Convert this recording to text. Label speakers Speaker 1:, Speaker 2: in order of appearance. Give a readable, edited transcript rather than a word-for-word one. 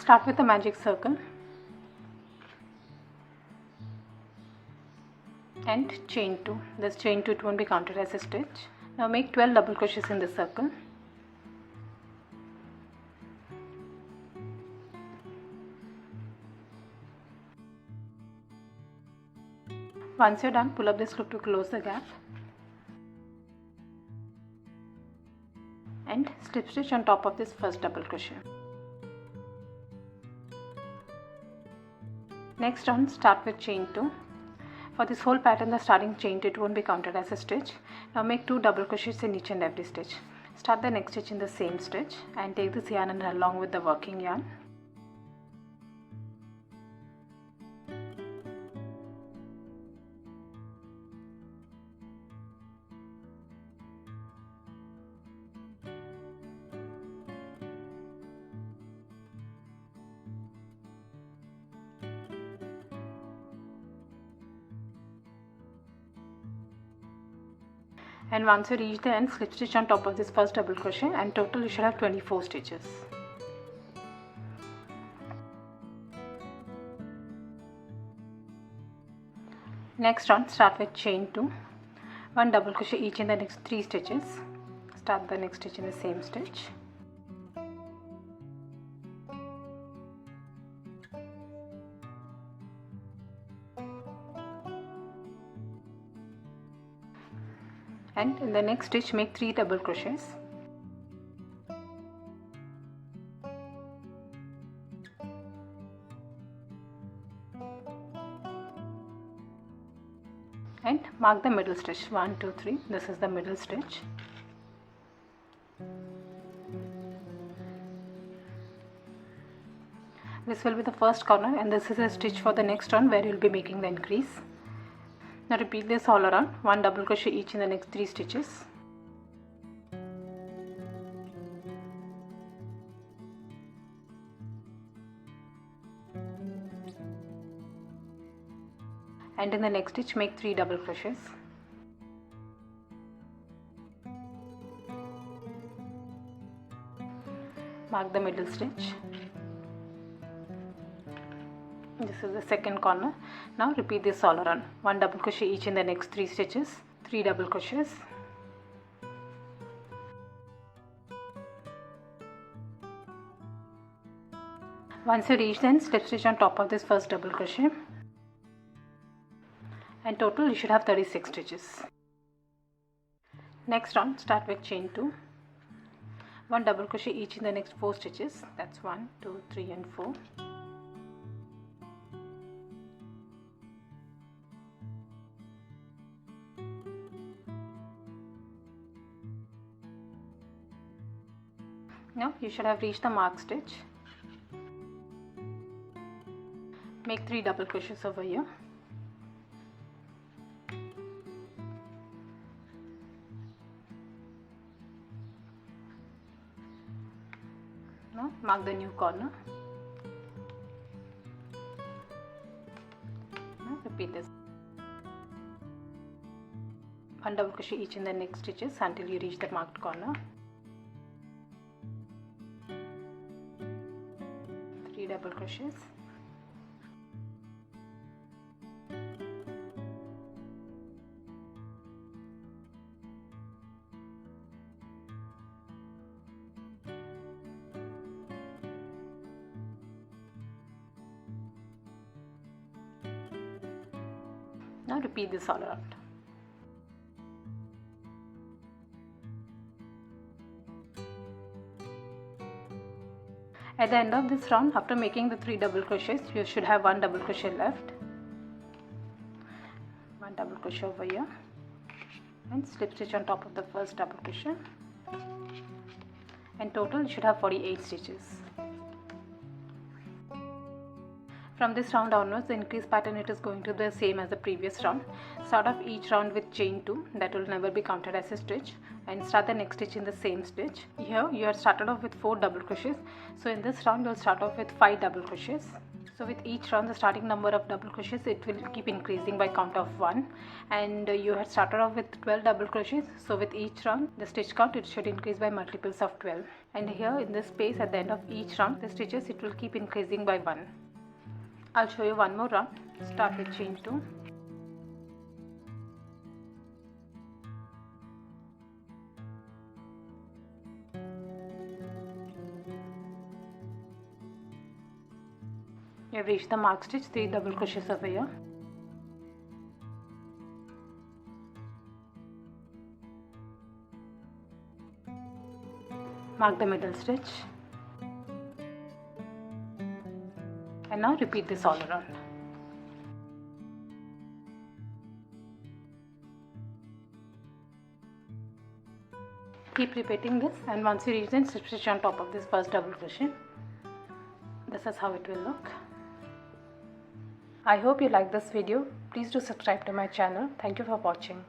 Speaker 1: start with a magic circle and chain 2. This chain 2, it won't be counted as a stitch. Now make 12 double crochets in the circle. Once you're done, pull up this loop to close the gap and slip stitch on top of this first double crochet. Next round, start with chain 2. For this whole pattern, the starting chain 2, it won't be counted as a stitch. Now make 2 double crochets in each and every stitch. Start the next stitch in the same stitch and take this yarn and along with the working yarn. And once you reach the end, slip stitch on top of this first double crochet, and total you should have 24 stitches. Next round, start with chain 2, 1 double crochet each in the next 3 stitches. Start the next stitch in the same stitch. And in the next stitch, make 3 double crochets. And mark the middle stitch. 1, 2, 3. This is the middle stitch. This will be the first corner, and this is a stitch for the next round where you will be making the increase. Now repeat this all around, 1 double crochet each in the next 3 stitches. And in the next stitch, make 3 double crochets. Mark the middle stitch. This is the second corner. Now repeat this all around, 1 double crochet each in the next 3 stitches, 3 double crochets. Once you reach the end, slip stitch on top of this first double crochet, and total you should have 36 stitches. Next round, start with chain 2, 1 double crochet each in the next 4 stitches. That's 1, 2, 3 and 4. Now you should have reached the mark stitch. Make 3 double crochets over here. Now mark the new corner. Now repeat this. 1 double crochet each in the next stitches until you reach the marked corner. 3 double crochets. Now repeat this all around. At the end of this round, after making the 3 double crochets, you should have 1 double crochet left. 1 double crochet over here and slip stitch on top of the first double crochet, and total you should have 48 stitches. From this round onwards, the increase pattern it is going to be the same as the previous round. Start off each round with chain 2, that will never be counted as a stitch, and start the next stitch in the same stitch. Here you are started off with 4 double crochets, so in this round you will start off with 5 double crochets. So with each round, the starting number of double crochets, it will keep increasing by count of 1, and you had started off with 12 double crochets. So with each round, the stitch count, it should increase by multiples of 12. And here in this space at the end of each round, the stitches, it will keep increasing by 1. I'll show you one more round. Start with chain 2. You have reached the mark stitch, 3 double crochets over here. Mark the middle stitch. And now repeat this all around. Keep repeating this, and once you reach the slip stitch on top of this first double crochet, this is how it will look. I hope you like this video. Please do subscribe to my channel. Thank you for watching.